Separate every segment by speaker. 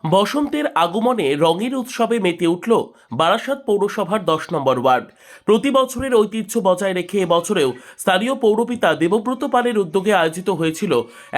Speaker 1: বসন্তের আগমনে রঙের উৎসবে মেতে উঠল বারাসাত পৌরসভার 10 নম্বর ওয়ার্ড। প্রতি বছরের ঐতিহ্য বজায় রেখে এবছরেও স্থানীয় পৌরপিতা দেবব্রত পালের উদ্যোগে আয়োজিত হয়েছিল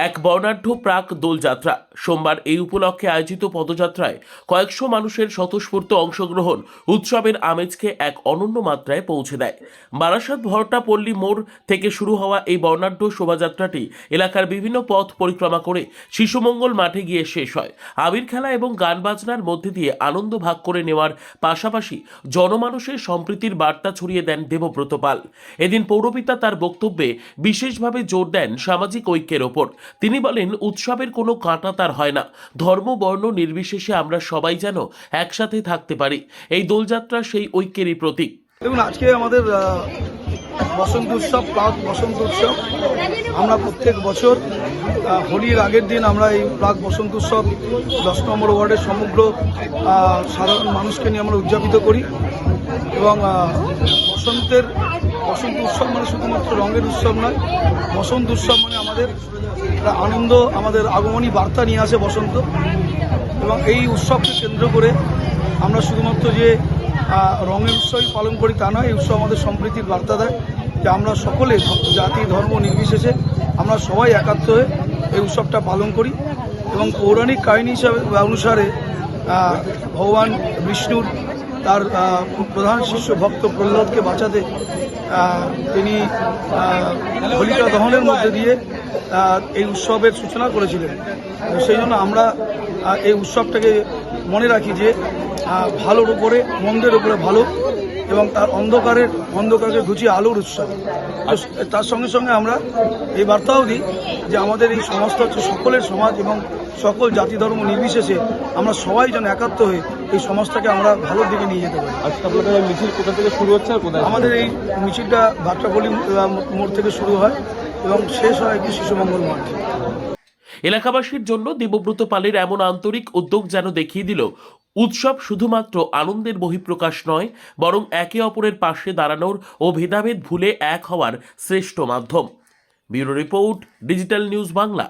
Speaker 1: এক বর্ণাঢ্য প্রাক দোলযাত্রা। সোমবার এই উপলক্ষে আয়োজিত পদযাত্রায় কয়েকশো মানুষের স্বতঃস্ফূর্ত অংশগ্রহণ উৎসবের আমেজকে এক অনন্য মাত্রায় পৌঁছে দেয়। বারাসাত ভরটা পল্লী মোড় থেকে শুরু হওয়া এই বর্ণাঢ্য শোভাযাত্রাটি এলাকার বিভিন্ন পথ পরিক্রমা করে শিশুমঙ্গল মাঠে গিয়ে শেষ হয়। আবির খেলা এবং গান বাজনার মধ্যে দিয়ে আনন্দ ভাগ করে নেওয়ার পাশাপাশি জনমানুষের সম্প্রীতির বার্তা ছড়িয়ে দেন দেবব্রত পাল। এদিন পৌরপিতা তার বক্তব্যে বিশেষভাবে জোর দেন সামাজিক ঐক্যের ওপর। তিনি বলেন, উৎসবের কোনো কাঁটা তার হয় না, ধর্ম বর্ণ নির্বিশেষে আমরা সবাই যেন একসাথে থাকতে পারি। এই দোলযাত্রা সেই ঐক্যেরই প্রতীক।
Speaker 2: দেখুন, আজকে আমাদের বসন্ত উৎসব, প্রাক বসন্ত উৎসব। আমরা প্রত্যেক বছর হোলির আগের দিন আমরা এই প্রাক বসন্ত উৎসব 10 নম্বর ওয়ার্ডের সমগ্র সাধারণ মানুষকে নিয়ে আমরা উদযাপিত করি। এবং বসন্ত উৎসব মানে শুধুমাত্র রঙের উৎসব নয়, বসন্ত উৎসব মানে আমাদের আনন্দ, আমাদের আগমনী বার্তা নিয়ে আসে বসন্ত। এবং এই উৎসবকে কেন্দ্র করে আমরা শুধুমাত্র যে রঙের উৎসবই পালন করি তা নয়, এই উৎসব আমাদের সম্প্রীতির বার্তা দেয় যে আমরা সকলে জাতি ধর্ম নির্বিশেষে আমরা সবাই একাত্ম হয়ে এই উৎসবটা পালন করি। এবং পৌরাণিক কাহিনী হিসাবে অনুসারে ভগবান বিষ্ণুর তার প্রধান শিষ্য ভক্ত প্রহ্লাদকে বাঁচাতে তিনি হোলিকা দহনের মধ্যে দিয়ে এই উৎসবের সূচনা করেছিলেন। সেই জন্য আমরা এই উৎসবটাকে মনে রাখি যে ভালোর উপরে মন্দের উপরে ভালো, এবং তার অন্ধকারকে ঘুচিয়ে আলোর উৎসব। তার সঙ্গে সঙ্গে আমরা এই বার্তাও দিই যে আমাদের এই সমাজটা হচ্ছে সকলের সমাজ, এবং সকল জাতি ধর্ম নির্বিশেষে আমরা সবাই যেন একাত্ম হয়ে এই সমাজটাকে আমরা ভালোর দিকে নিয়ে যেতে পারি।
Speaker 3: আজকে আপনাদের মিছিল কোথা থেকে শুরু হচ্ছে আর কোথায়?
Speaker 2: আমাদের এই মিছিলটা ভাট্টাপল্লী মোড় থেকে শুরু হয় এবং শেষ হয় একটি শিশুমঙ্গল মাঠ।
Speaker 1: এলাকাবাসীর জন্য দেবব্রত পালের এমন আন্তরিক উদ্যোগ যেন দেখিয়ে দিল উৎসব শুধুমাত্র আনন্দের বহিঃপ্রকাশ নয়, বরং একে অপরের পাশে দাঁড়ানোর ও ভেদাভেদ ভুলে এক হওয়ার শ্রেষ্ঠ মাধ্যম। Bureau report, digital news Bangla.